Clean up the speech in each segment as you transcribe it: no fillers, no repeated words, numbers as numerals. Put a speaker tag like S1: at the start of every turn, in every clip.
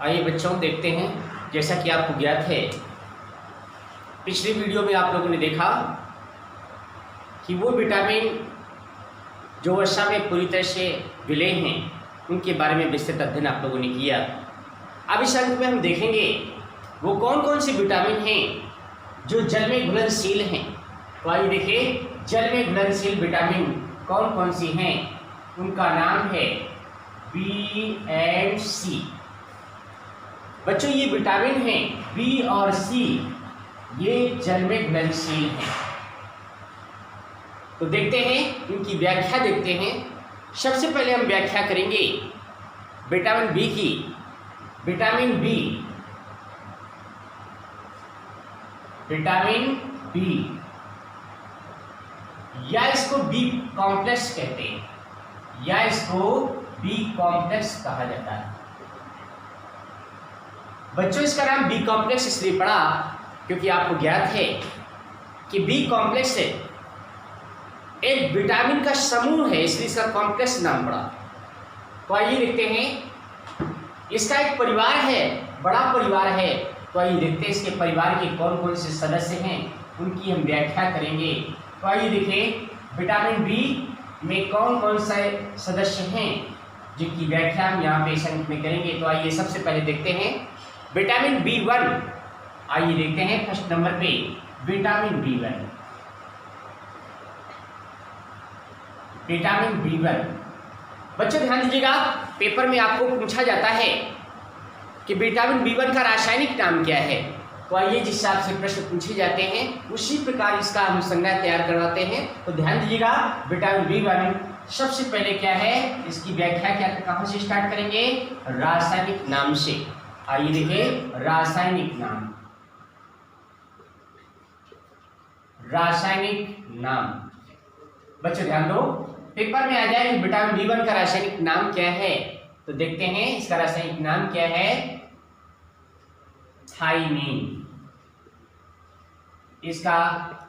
S1: आइए बच्चों देखते हैं, जैसा कि आपको ज्ञात है पिछली वीडियो में आप लोगों ने देखा कि वो विटामिन जो वर्षा में पूरी तरह से विलय हैं उनके बारे में विस्तृत अध्ययन आप लोगों ने किया। अब इस अंक में हम देखेंगे वो कौन कौन से विटामिन हैं जो जल में घुलनशील हैं। तो आइए देखिए, जल में घुलनशील विटामिन कौन कौन सी हैं, उनका नाम है बी एंड सी। बच्चों ये विटामिन हैं बी और सी, ये जल में घुलनशील हैं। तो देखते हैं इनकी व्याख्या देखते हैं। सबसे पहले हम व्याख्या करेंगे विटामिन बी की। विटामिन बी या इसको बी कॉम्प्लेक्स कहते हैं, या इसको बी कॉम्प्लेक्स कहा जाता है। बच्चों इसका नाम बी कॉम्प्लेक्स इसलिए पड़ा क्योंकि आपको ज्ञात है कि बी कॉम्प्लेक्स एक विटामिन का समूह है, इसलिए इसका कॉम्प्लेक्स नाम पड़ा। तो आइए देखते हैं, इसका एक परिवार है, बड़ा परिवार है। तो आइए देखते हैं इसके परिवार के कौन कौन से सदस्य हैं, उनकी हम व्याख्या करेंगे। तो आइए देखें विटामिन बी में कौन कौन से सदस्य हैं जिनकी व्याख्या हम यहाँ पे इस अंक में करेंगे। तो आइए सबसे पहले देखते हैं विटामिन B1। आइए देखते हैं फर्स्ट नंबर पे विटामिन B1। विटामिन B1 बच्चों ध्यान दीजिएगा, पेपर में आपको पूछा जाता है कि विटामिन B1 का रासायनिक नाम क्या है। तो आइए जिस हिसाब से प्रश्न पूछे जाते हैं उसी प्रकार इसका हम संज्ञा तैयार करवाते हैं। तो ध्यान दीजिएगा, विटामिन B1 सबसे पहले क्या है, इसकी व्याख्या क्या कहाँ से स्टार्ट करेंगे, रासायनिक नाम से। आइए देखिए रासायनिक नाम, रासायनिक नाम। बच्चों ध्यान दो, पेपर में आ जाए कि विटामिन B1 का रासायनिक नाम क्या है। तो देखते हैं इसका रासायनिक नाम क्या है, थाइमीन। इसका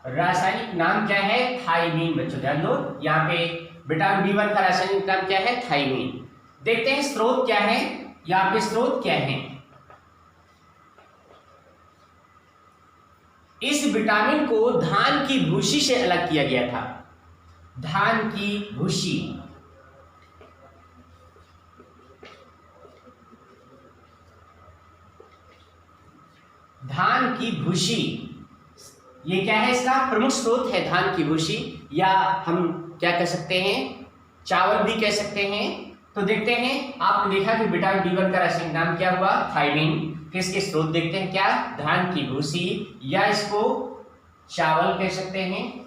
S1: रासायनिक नाम क्या है, थाइमीन। बच्चों ध्यान दो, यहाँ पे विटामिन B1 का रासायनिक नाम क्या है, थाइमीन। देखते हैं स्रोत क्या है, यहाँ पे स्रोत क्या है। इस विटामिन को धान की भूसी से अलग किया गया था। धान की भूसी, धान की भूसी ये क्या है, इसका प्रमुख स्रोत है धान की भूसी, या हम क्या कह सकते हैं, चावल भी कह सकते हैं। तो देखते हैं, आपने देखा कि विटामिन B1 का रासायनिक नाम क्या हुआ, थाइमीन। किसके स्रोत देखते हैं, क्या, धान की भूसी, या इसको चावल कह सकते हैं।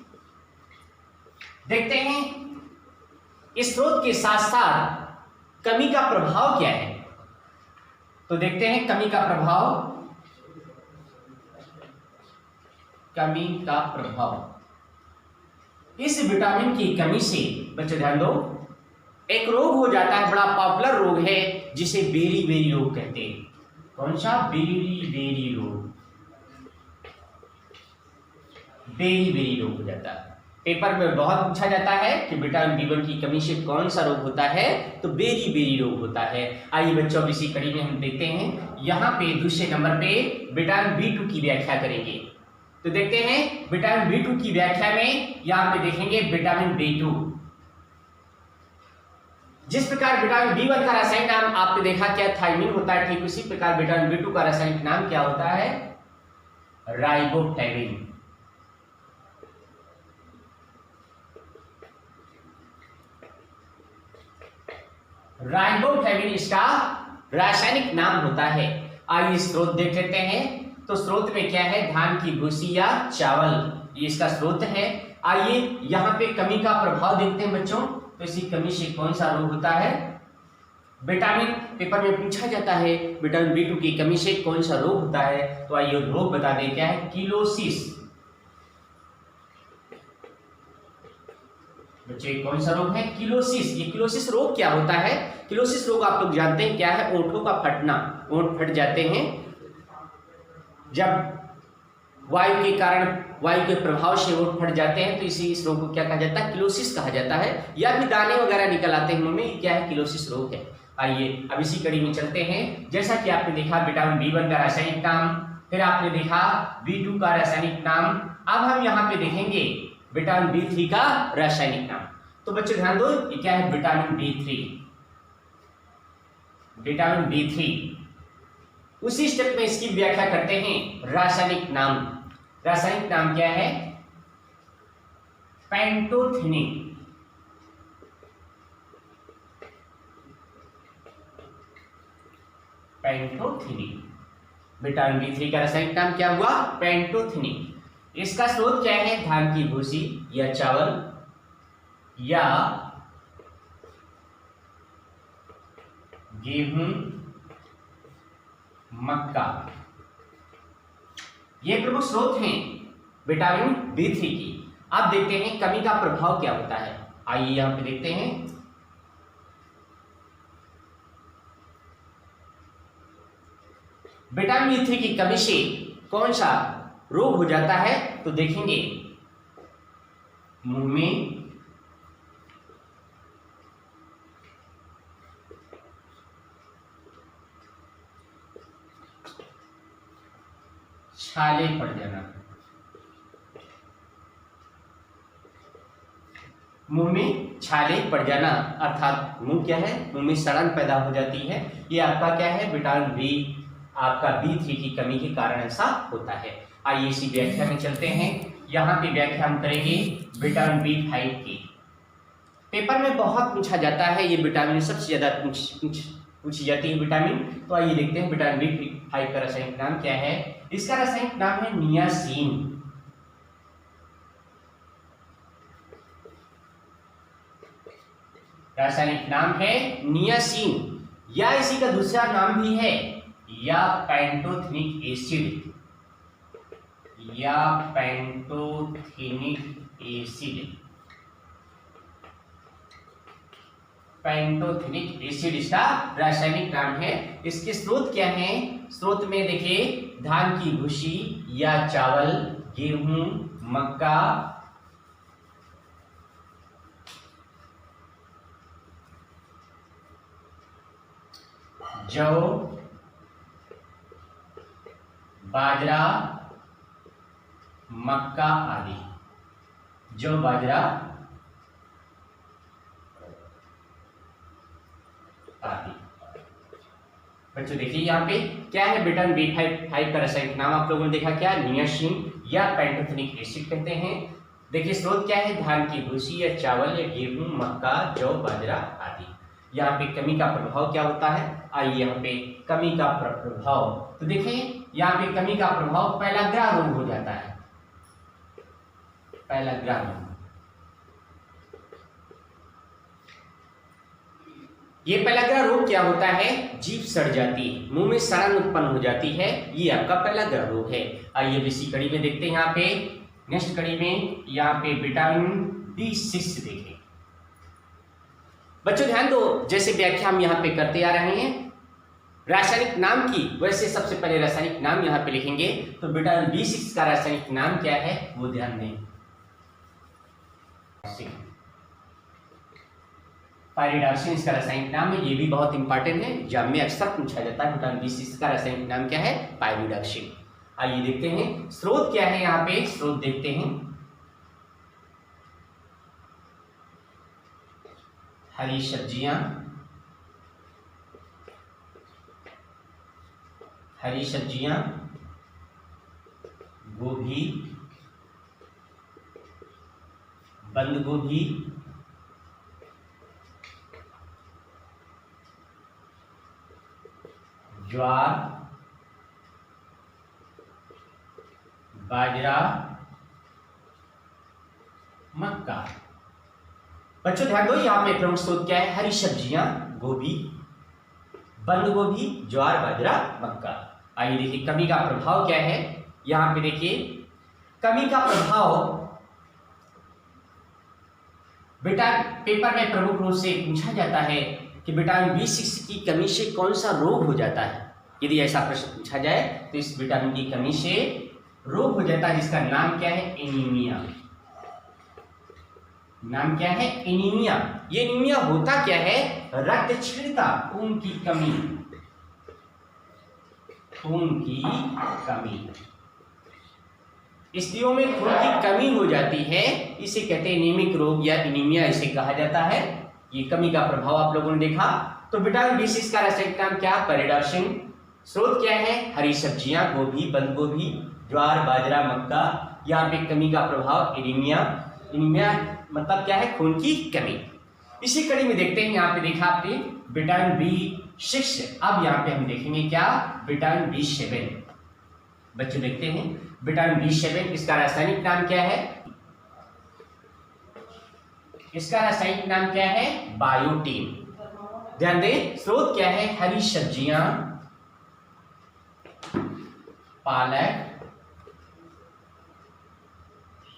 S1: देखते हैं इस स्रोत के साथ साथ कमी का प्रभाव क्या है। तो देखते हैं कमी का प्रभाव, कमी का प्रभाव। इस विटामिन की कमी से बच्चों ध्यान दो, एक रोग हो जाता है, बड़ा पॉपुलर रोग है जिसे बेरी बेरी रोग कहते हैं। कौन सा, बेरी बेरी रोग, बेरी बेरी रोग हो जाता है। पेपर में बहुत पूछा जाता है कि विटामिन B1 की कमी से कौन सा रोग होता है, तो बेरी बेरी रोग होता है। आइए बच्चों अब इसी कड़ी में हम देखते हैं, यहाँ पे दूसरे नंबर पे विटामिन B2 की व्याख्या करेंगे। तो देखते हैं विटामिन B2 की व्याख्या में यहाँ पे देखेंगे विटामिन B2। जिस प्रकार विटामिन B1 का रासायनिक नाम आपने देखा क्या, थाइमीन होता है, ठीक उसी प्रकार विटामिन B2 का रासायनिक नाम क्या होता है, राइबोफ्लेविन। राइबोफ्लेविन इसका रासायनिक नाम होता है। आइए स्रोत देख लेते हैं। तो स्रोत में क्या है, धान की भूसी या चावल, ये इसका स्रोत है। आइए यहाँ पे कमी का प्रभाव देखते हैं बच्चों। तो इसी कमी से कौन सा रोग होता है, विटामिन, पेपर में पूछा जाता है विटामिन B2 की कमी से कौन सा रोग होता है। तो आइए रोग बता दें, क्या है, किलोसिस। बच्चे कौन सा रोग है, किलोसिस। ये किलोसिस रोग क्या होता है, किलोसिस रोग आप लोग जानते हैं क्या है, ओंठों का फटना, ओंठ फट जाते हैं जब वायु के कारण, वायु के प्रभाव से वो फट जाते हैं, तो इस रोग को क्या कहा जाता है? किलोसिस कहा जाता है। या भी दाने वगैरह निकल आते हैं मुंह में, ये क्या है? किलोसिस रोग है। आइए अब इसी कड़ी में चलते हैं। जैसा कि आपने देखा विटामिन B1 का रासायनिक नाम, फिर आपने देखा B2 का रासायनिक नाम, अब हम यहाँ पे देखेंगे विटामिन B3 का रासायनिक नाम। तो बच्चों ध्यान दो, ये क्या है? Vitamin B3। विटामिन B3 उसी स्टेप में इसकी व्याख्या करते हैं। रासायनिक नाम, रासायनिक नाम क्या है? पेंटोथेनिक। पेंटोथेनिक, विटामिन B3 का रासायनिक नाम क्या हुआ? पेंटोथेनिक। इसका स्रोत क्या है? धान की भूसी या चावल या गेहूं, मक्का, ये प्रमुख स्रोत हैं विटामिन B3 की। अब देखते हैं कमी का प्रभाव क्या होता है। आइए यहां पे देखते हैं। विटामिन B3 की कमी से कौन सा रोग हो जाता है? तो देखेंगे मुंह में छाले पड़ जाना, मुंह में छाले पड़ जाना, अर्थात मुंह क्या है? मुंह में सड़न पैदा हो जाती है। ये आपका क्या है? विटामिन B3 की कमी के कारण ऐसा होता है। आइए इसी व्याख्या में चलते हैं। यहाँ पे व्याख्या हम करेंगे विटामिन B5 की। पेपर में बहुत पूछा जाता है, ये विटामिन सबसे ज्यादा पूछी जाती है विटामिन। तो आइए देखते हैं विटामिन B5 का रासायनिक नाम क्या है। इसका रासायनिक नाम है नियासिन। रासायनिक नाम है नियासिन, या इसी का दूसरा नाम भी है या पेंटोथेनिक एसिड, या पेंटोथेनिक एसिड। पेंटोथेनिक एसिड इसका रासायनिक नाम है। इसके स्रोत क्या हैं? स्रोत में देखिए धान की भूसी या चावल, गेहूं, मक्का, जौ, बाजरा, मक्का आदि। जौ, बाजरा आदि। बच्चों देखिए यहाँ पे क्या है? विटामिन B5 का रासायनिक नाम आप लोगों ने देखा क्या? नियासिन या पेंटोथेनिक एसिड कहते हैं। देखिए स्रोत क्या है? धान की भूसी या चावल या गेहूं, मक्का, जौ, बाजरा आदि। यहाँ पे कमी का प्रभाव क्या होता है? आइए यहाँ पे कमी का प्रभाव, तो देखिए यहाँ पे कमी का प्रभाव पेलाग्रा रोग हो जाता है। पेलाग्रा रोग, ये पेलाग्रा रोग क्या होता है? जीभ सड़ जाती है, मुंह में सड़न उत्पन्न हो जाती है, ये आपका पेलाग्रा रोग है। आइए इसी कड़ी में देखते हैं। यहाँ पे नेक्स्ट कड़ी में यहाँ पे विटामिन B6 देखें। बच्चों ध्यान दो, जैसे व्याख्या हम यहाँ पे करते आ रहे हैं रासायनिक नाम की, वैसे सबसे पहले रासायनिक नाम यहाँ पे लिखेंगे। तो विटामिन B6 का रासायनिक नाम क्या है वो ध्यान दें। पायरिडॉक्सिन इसका रासायनिक नाम है, ये भी बहुत इंपॉर्टेंट है, एग्जाम में अक्सर पूछा जाता है। विटामिन B6 का रासायनिक नाम क्या है? पायरिडॉक्सिन। आइए देखते हैं स्रोत क्या है। यहाँ पे स्रोत देखते हैं, हरी सब्जियां, हरी सब्जियां, गोभी, बंद गोभी, ज्वार, बाजरा, मक्का। बच्चों ध्यान दो, यहाँ पे प्रमुख स्रोत क्या है? हरी सब्जियां, गोभी, बंद गोभी, ज्वार, बाजरा, मक्का। आइए देखिए कमी का प्रभाव क्या है। यहाँ पे देखिए कमी का प्रभाव पेपर में प्रमुख रूप से पूछा जाता है कि विटामिन B6 की कमी से कौन सा रोग हो जाता है। यदि ऐसा प्रश्न पूछा जाए तो इस विटामिन की कमी से रोग हो जाता है जिसका नाम क्या है, एनीमिया। नाम क्या है, एनीमिया। ये एनीमिया होता क्या है, रक्तक्षीणता, खून की कमी, खून की कमी। स्त्रियों में खून की कमी हो जाती है, इसे कहते हैं एनीमिक रोग या एनीमिया इसे कहा जाता है। ये कमी का प्रभाव आप लोगों ने देखा। तो विटामिन B6 का रासायनिक नाम क्या, पेरिडॉक्सिन। स्रोत क्या है, हरी सब्जियां, गोभी, बंद गोभी, ज्वार, बाजरा, मक्का। यहाँ पे कमी का प्रभाव एनीमिया। एनीमिया मतलब क्या है, खून की कमी। इसी कड़ी में देखते हैं, यहाँ पे देखा आपने विटामिन B6। अब यहाँ पे हम देखेंगे क्या, विटामिन B7। बच्चों देखते हैं विटामिन B7, इसका रासायनिक नाम क्या है, इसका रासायनिक नाम क्या है, बायोटीन। ध्यान दें, स्रोत क्या है, हरी सब्जियां, पालक,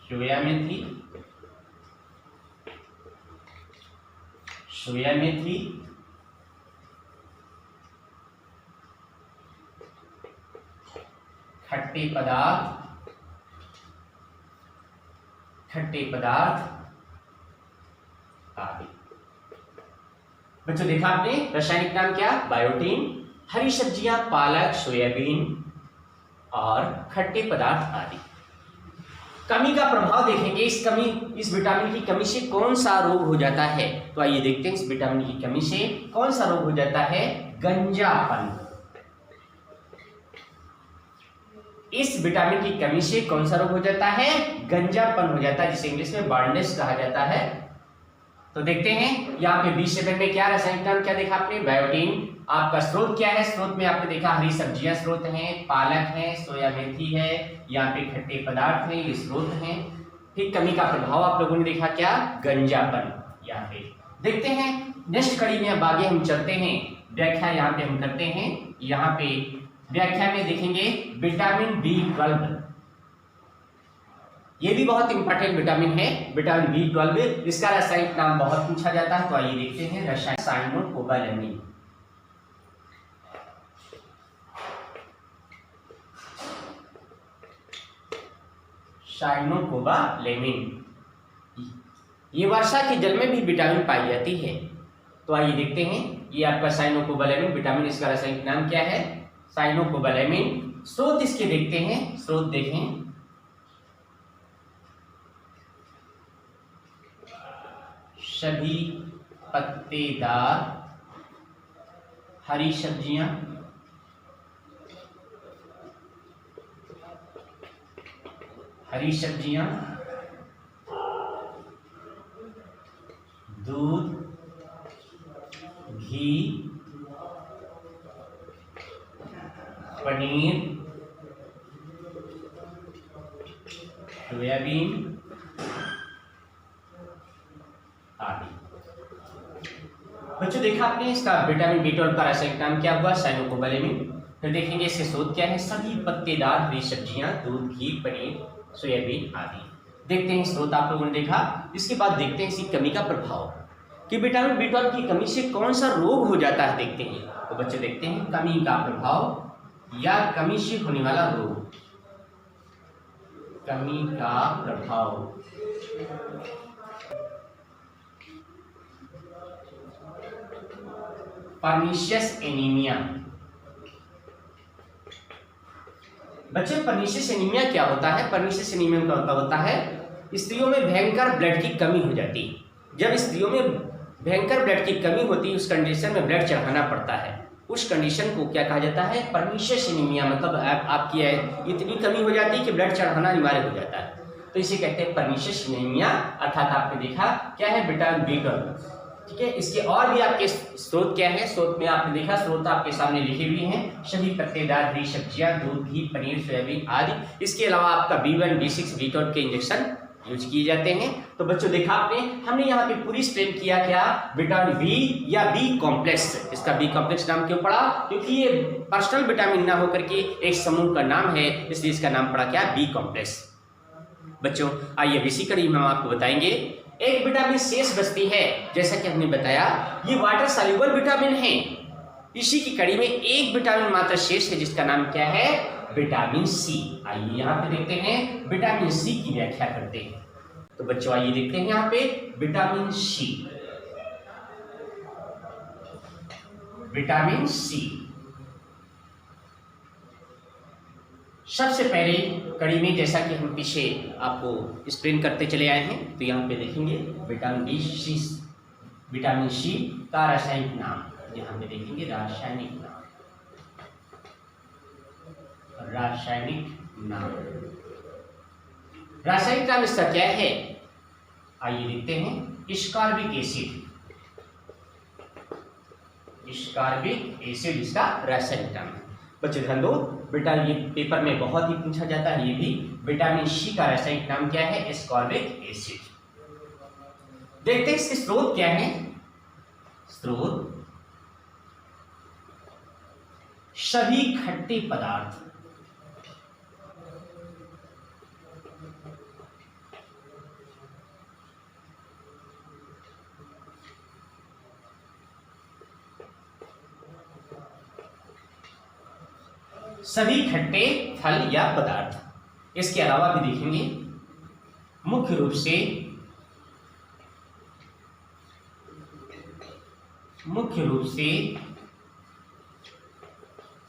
S1: सोया मेथी, सोया मेथी, खट्टे पदार्थ, खट्टे पदार्थ आदि। बच्चों देखा आपने रासायनिक नाम क्या, बायोटीन, हरी सब्जियां, पालक, सोयाबीन और खट्टे पदार्थ आदि। कमी का प्रभाव देखेंगे, इस विटामिन की कमी से कौन सा रोग हो जाता है। तो आइए देखते हैं इस विटामिन की कमी से कौन सा रोग हो जाता है, गंजापन। इस विटामिन की कमी से कौन सा रोग हो जाता है, गंजापन हो जाता है, जिसे इंग्लिश में बार्डनेस कहा जाता है। तो देखते हैं यहाँ पे B7 में क्या रासायनिक नाम क्या देखा आपने, बायोटीन। आपका स्रोत क्या है, स्रोत में आपने देखा हरी सब्जियां स्रोत हैं, पालक है, सोया मेथी है, यहाँ पे खट्टे पदार्थ हैं, ये स्रोत हैं। ठीक, कमी का प्रभाव आप लोगों ने देखा क्या, गंजापन। यहाँ पे देखते हैं नेक्स्ट कड़ी में, अब आगे हम चलते हैं, व्याख्या यहाँ पे हम करते हैं। यहाँ पे व्याख्या में देखेंगे विटामिन B12, ये भी बहुत इंपॉर्टेंट विटामिन है, विटामिन B12। इसका रासायनिक नाम बहुत पूछा जाता है, तो आइए देखते हैं रासायनिक, साइनोकोबालेमिन। साइनोकोबालेमिन, ये वर्षा के जल में भी विटामिन पाई जाती है। तो आइए देखते हैं, ये आपका साइनोकोबालेमिन विटामिन, इसका रासायनिक नाम क्या है, साइनोकोबालेमिन। स्रोत इसके देखते हैं, स्रोत देखें, सभी पत्तेदार हरी सब्जियां, हरी सब्जियां, दूध, घी, पनीर, सोयाबीन आदि। बच्चों देखा आपने इसका विटामिन B12 का रासायनिक नाम क्या हुआ, साइनोकोबालेमिन। फिर देखेंगे इसके स्रोत क्या है, सभी पत्तेदार हरी सब्जियां, दूध, घी, पनीर, सोयाबीन आदि। देखते हैं स्रोत आप लोगों ने देखा। इसके बाद देखते हैं इसकी कमी का प्रभाव, कि विटामिन B12 की कमी से कौन सा रोग हो जाता है, देखते हैं। तो बच्चे देखते हैं कमी का प्रभाव या कमी से होने वाला रोग, कमी का प्रभाव। Pernicious anaemia. बच्चे पर्नीशियस एनीमिया क्या होता है, पर्नीशियस एनीमिया का होता है स्त्रियों में भयंकर ब्लड की कमी हो जाती है। जब स्त्रियों में भयंकर ब्लड की कमी होती है, उस कंडीशन में ब्लड चढ़ाना पड़ता है, उस कंडीशन को क्या कहा जाता है, पर्नीशियस एनीमिया। मतलब आपकी इतनी कमी हो जाती है कि ब्लड चढ़ाना अनिवार्य हो जाता है, तो इसे कहते हैं पर्नीशियस एनीमिया। अर्थात आपने देखा क्या है, विटामिन B12। ठीक है, इसके और भी आपके स्रोत क्या है, स्रोत में आपने देखा, स्रोत आपके सामने लिखे हुए हैं, सभी पत्तेदार हरी सब्जियां, दूध, घी, पनीर, सोयाबीन आदि। इसके अलावा आपका B1, B6, B12 के इंजेक्शन यूज किए जाते हैं। तो बच्चों देखा आपने, हमने यहाँ पे पूरी एक्सप्लेन किया क्या, विटामिन बी या बी कॉम्प्लेक्स। इसका बी कॉम्प्लेक्स नाम क्यों पड़ा, क्योंकि ये पर्सनल विटामिन ना होकर के एक समूह का नाम है, इसलिए इसका नाम पड़ा क्या, बी कॉम्प्लेक्स। बच्चों आइए इसी कड़ी में हम आपको बताएंगे, एक विटामिन शेष बचती है, जैसा कि हमने बताया ये वाटर सॉल्युबल विटामिन है। इसी की कड़ी में एक विटामिन मात्र शेष है, जिसका नाम क्या है, विटामिन सी। आइए यहाँ पे देखते हैं विटामिन सी की व्याख्या करते हैं। तो बच्चों आइए देखते हैं यहाँ पे विटामिन सी। विटामिन सी सबसे पहले कड़ी में, जैसा कि हम पीछे आपको एक्सप्लेन करते चले आए हैं, तो यहाँ पे देखेंगे विटामिन सी का रासायनिक नाम। यहाँ पे देखेंगे रासायनिक नाम। रासायनिक नाम इसका क्या है? आइए देखते हैं। स्कॉर्बिक एसिड इसका रासायनिक नाम है। बच्चों ध्यान दो बेटा, ये पेपर में बहुत ही पूछा जाता है। ये भी विटामिन सी का रासायनिक नाम क्या है? Ascorbic acid. देखते हैं इसके स्रोत क्या है। स्रोत सभी खट्टे पदार्थ, सभी खट्टे फल या पदार्थ। इसके अलावा भी देखेंगे मुख्य रूप से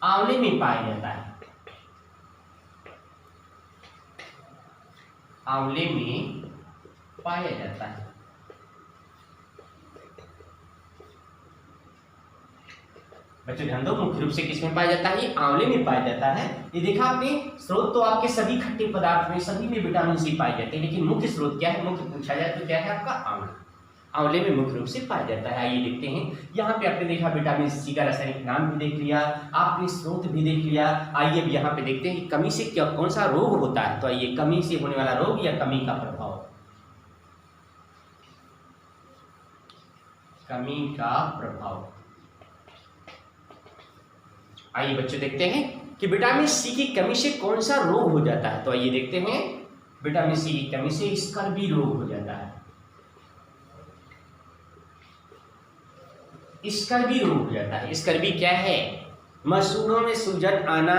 S1: आंवले में पाया जाता है। आंवले में पाया जाता है। बच्चों ध्यान दो, मुख्य रूप से किसमें पाया जाता है? आंवले में पाया जाता है। ये देखा आपने, स्रोत तो आपके सभी खट्टे पदार्थ में, सभी में विटामिन सी पाए जाते हैं, लेकिन मुख्य स्रोत क्या है? मुख्य पूछा जाए तो क्या है आपका? आंवला। आंवले में मुख्य रूप से पाया जाता है। आइए देखते हैं। यहाँ पे आपने देखा विटामिन सी का रासायनिक नाम भी देख लिया, आपने स्रोत भी देख लिया। आइए अब यहाँ पे देखते हैं कि कमी से क्या कौन सा रोग होता है। तो आइए, कमी से होने वाला रोग या कमी का प्रभाव। कमी का प्रभाव। आइए बच्चों देखते हैं कि विटामिन सी की कमी से कौन सा रोग हो जाता है। तो आइए देखते हैं, विटामिन सी की कमी से स्कर्वी रोग हो जाता है। स्कर्वी रोग हो जाता है। स्कर्वी क्या है? मसूड़ों में सूजन आना,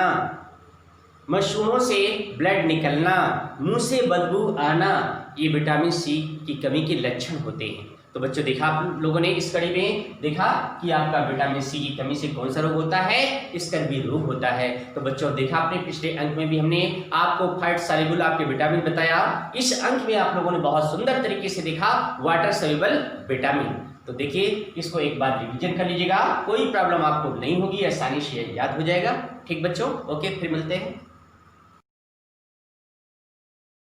S1: मसूड़ों से ब्लड निकलना, मुंह से बदबू आना, ये विटामिन सी की कमी के लक्षण होते हैं। तो बच्चों देखा आप लोगों ने इस कड़ी में देखा कि आपका विटामिन सी की कमी से कौन सा रोग होता है? स्कर्वी रोग होता है। तो बच्चों देखा आपने, पिछले अंक में भी हमने आपको फैट सॉल्युबल आपके विटामिन बताया। इस अंक में आप लोगों ने बहुत सुंदर तरीके से देखा वाटर सॉल्युबल विटामिन। तो देखिए, इसको एक बार रिवीजन कर लीजिएगा, कोई प्रॉब्लम आपको नहीं होगी, आसानी से याद हो जाएगा। ठीक बच्चों, ओके, फिर मिलते हैं।